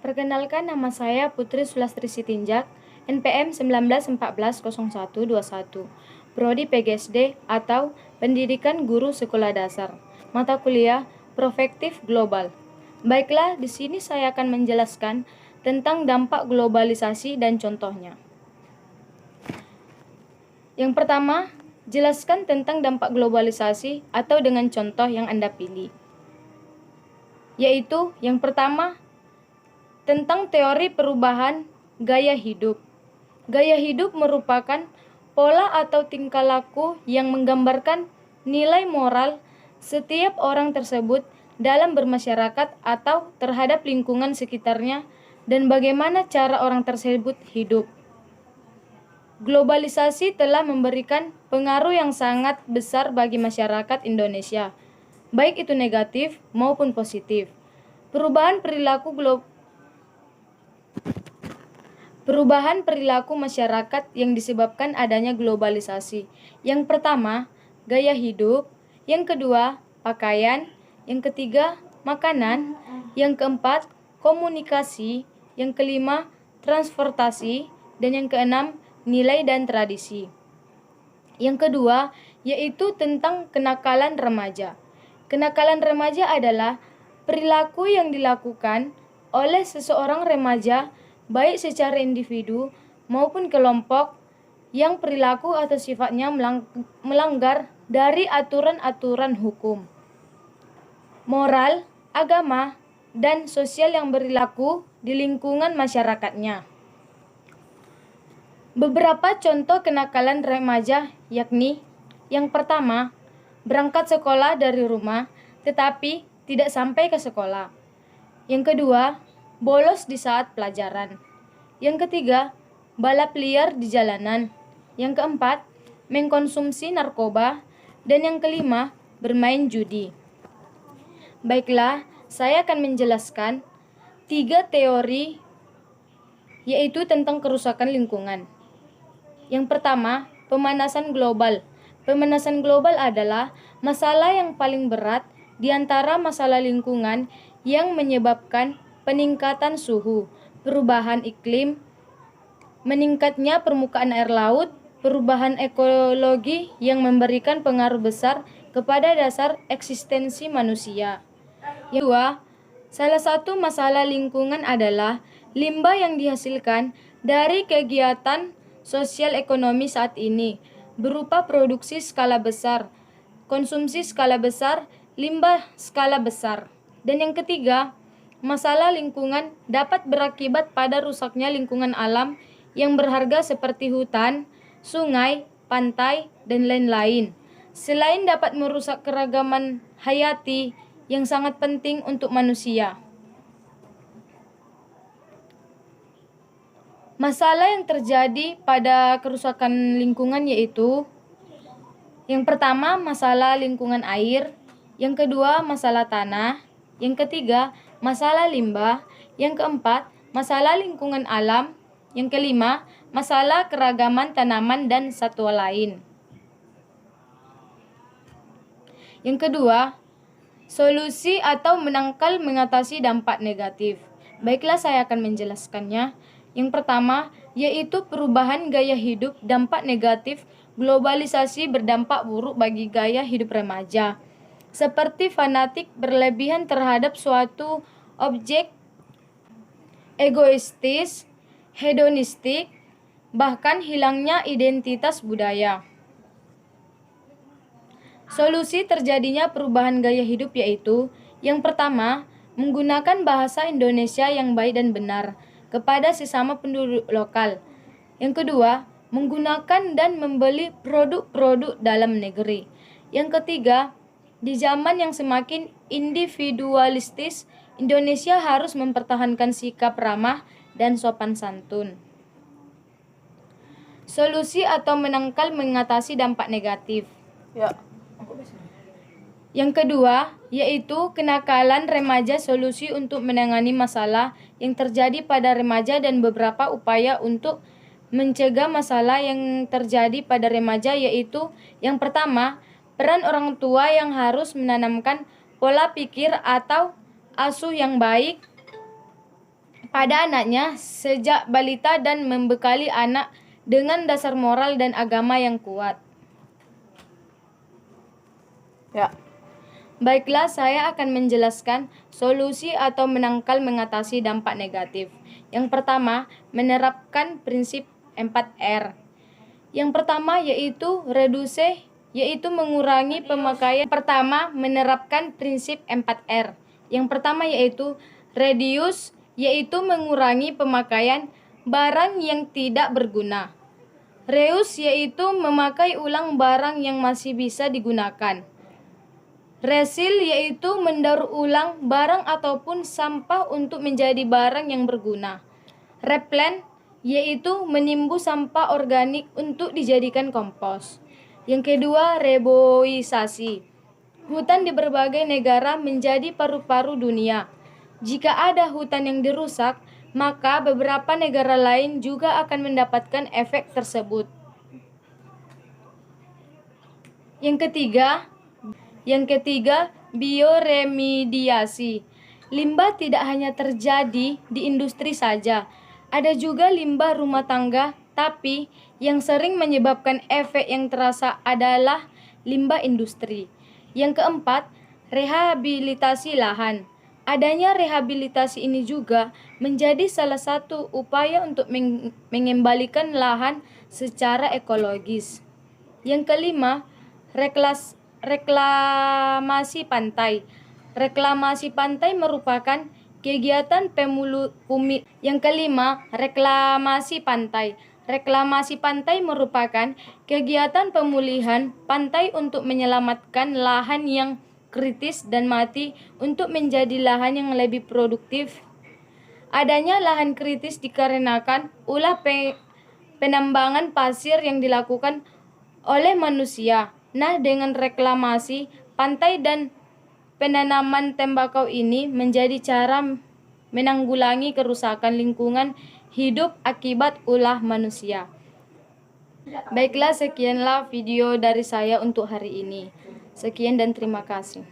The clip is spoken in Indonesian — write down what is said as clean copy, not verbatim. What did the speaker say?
Perkenalkan, nama saya Putri Sulastri Sitinjak, NPM 19140121, Prodi PGSD atau Pendidikan Guru Sekolah Dasar, mata kuliah Prospektif Global. Baiklah, di sini saya akan menjelaskan tentang dampak globalisasi dan contohnya. Yang pertama, jelaskan tentang dampak globalisasi atau dengan contoh yang Anda pilih. Yaitu yang pertama, tentang teori perubahan gaya hidup. Gaya hidup merupakan pola atau tingkah laku yang menggambarkan nilai moral setiap orang tersebut dalam bermasyarakat atau terhadap lingkungan sekitarnya dan bagaimana cara orang tersebut hidup. Globalisasi telah memberikan pengaruh yang sangat besar bagi masyarakat Indonesia, baik itu negatif maupun positif. Perubahan perilaku masyarakat yang disebabkan adanya globalisasi. Yang pertama, gaya hidup. Yang kedua, pakaian. Yang ketiga, makanan. Yang keempat, komunikasi. Yang kelima, transportasi. Dan yang keenam, nilai dan tradisi. Yang kedua, yaitu tentang kenakalan remaja. Kenakalan remaja adalah perilaku yang dilakukan oleh seseorang remaja baik secara individu maupun kelompok yang perilaku atau sifatnya melanggar dari aturan-aturan hukum, moral, agama, dan sosial yang berlaku di lingkungan masyarakatnya. Beberapa contoh kenakalan remaja yakni yang pertama, berangkat sekolah dari rumah tetapi tidak sampai ke sekolah. Yang kedua, bolos di saat pelajaran. Yang ketiga, balap liar di jalanan. Yang keempat, mengkonsumsi narkoba. Dan yang kelima, bermain judi. Baiklah, saya akan menjelaskan 3 teori yaitu tentang kerusakan lingkungan. Yang pertama, pemanasan global. Pemanasan global adalah masalah yang paling berat di antara masalah lingkungan yang menyebabkan peningkatan suhu, perubahan iklim, meningkatnya permukaan air laut, perubahan ekologi yang memberikan pengaruh besar kepada dasar eksistensi manusia. Yang kedua, salah satu masalah lingkungan adalah limbah yang dihasilkan dari kegiatan sosial ekonomi saat ini, berupa produksi skala besar, konsumsi skala besar, limbah skala besar. Dan yang ketiga, masalah lingkungan dapat berakibat pada rusaknya lingkungan alam yang berharga seperti hutan, sungai, pantai, dan lain-lain. Selain dapat merusak keragaman hayati yang sangat penting untuk manusia. Masalah yang terjadi pada kerusakan lingkungan yaitu yang pertama, masalah lingkungan air. Yang kedua, masalah tanah. Yang ketiga, masalah limbah. Yang keempat, masalah lingkungan alam. Yang kelima, masalah keragaman tanaman dan satwa lain. Yang kedua, solusi atau menangkal mengatasi dampak negatif. Baiklah, saya akan menjelaskannya. Yang pertama, yaitu perubahan gaya hidup. Dampak negatif globalisasi berdampak buruk bagi gaya hidup remaja, seperti fanatik berlebihan terhadap suatu objek, egoistis, hedonistik, bahkan hilangnya identitas budaya. Solusi terjadinya perubahan gaya hidup yaitu yang pertama, menggunakan bahasa Indonesia yang baik dan benar kepada sesama penduduk lokal. Yang kedua, menggunakan dan membeli produk-produk dalam negeri. Yang ketiga, di zaman yang semakin individualistis, Indonesia harus mempertahankan sikap ramah dan sopan santun. Solusi atau menangkal mengatasi dampak negatif. Yang kedua, yaitu kenakalan remaja, solusi untuk menangani masalah yang terjadi pada remaja dan beberapa upaya untuk mencegah masalah yang terjadi pada remaja yaitu yang pertama, peran orang tua yang harus menanamkan pola pikir atau asuh yang baik pada anaknya sejak balita dan membekali anak dengan dasar moral dan agama yang kuat. Ya. Baiklah, saya akan menjelaskan solusi atau menangkal mengatasi dampak negatif. Yang pertama, menerapkan prinsip 4R. Yang pertama yaitu reduce, yaitu mengurangi pemakaian. Pertama, menerapkan prinsip 4R. Yang pertama yaitu reduce, yaitu mengurangi pemakaian barang yang tidak berguna. Reuse, yaitu memakai ulang barang yang masih bisa digunakan. Recycle, yaitu mendaur ulang barang ataupun sampah untuk menjadi barang yang berguna. Replant, yaitu menimbun sampah organik untuk dijadikan kompos. Yang kedua, reboisasi. Hutan di berbagai negara menjadi paru-paru dunia. Jika ada hutan yang dirusak, maka beberapa negara lain juga akan mendapatkan efek tersebut. Yang ketiga, bioremediasi. Limbah tidak hanya terjadi di industri saja, ada juga limbah rumah tangga, tapi yang sering menyebabkan efek yang terasa adalah limbah industri. Yang keempat, rehabilitasi lahan. Adanya rehabilitasi ini juga menjadi salah satu upaya untuk mengembalikan lahan secara ekologis. Yang kelima, reklamasi pantai. Reklamasi pantai merupakan kegiatan Yang kelima, reklamasi pantai. Reklamasi pantai merupakan kegiatan pemulihan pantai untuk menyelamatkan lahan yang kritis dan mati untuk menjadi lahan yang lebih produktif. Adanya lahan kritis dikarenakan ulah penambangan pasir yang dilakukan oleh manusia. Nah, dengan reklamasi pantai dan penanaman tembakau ini menjadi cara menanggulangi kerusakan lingkungan hidup akibat ulah manusia. Baiklah, sekianlah video dari saya untuk hari ini. Sekian dan terima kasih.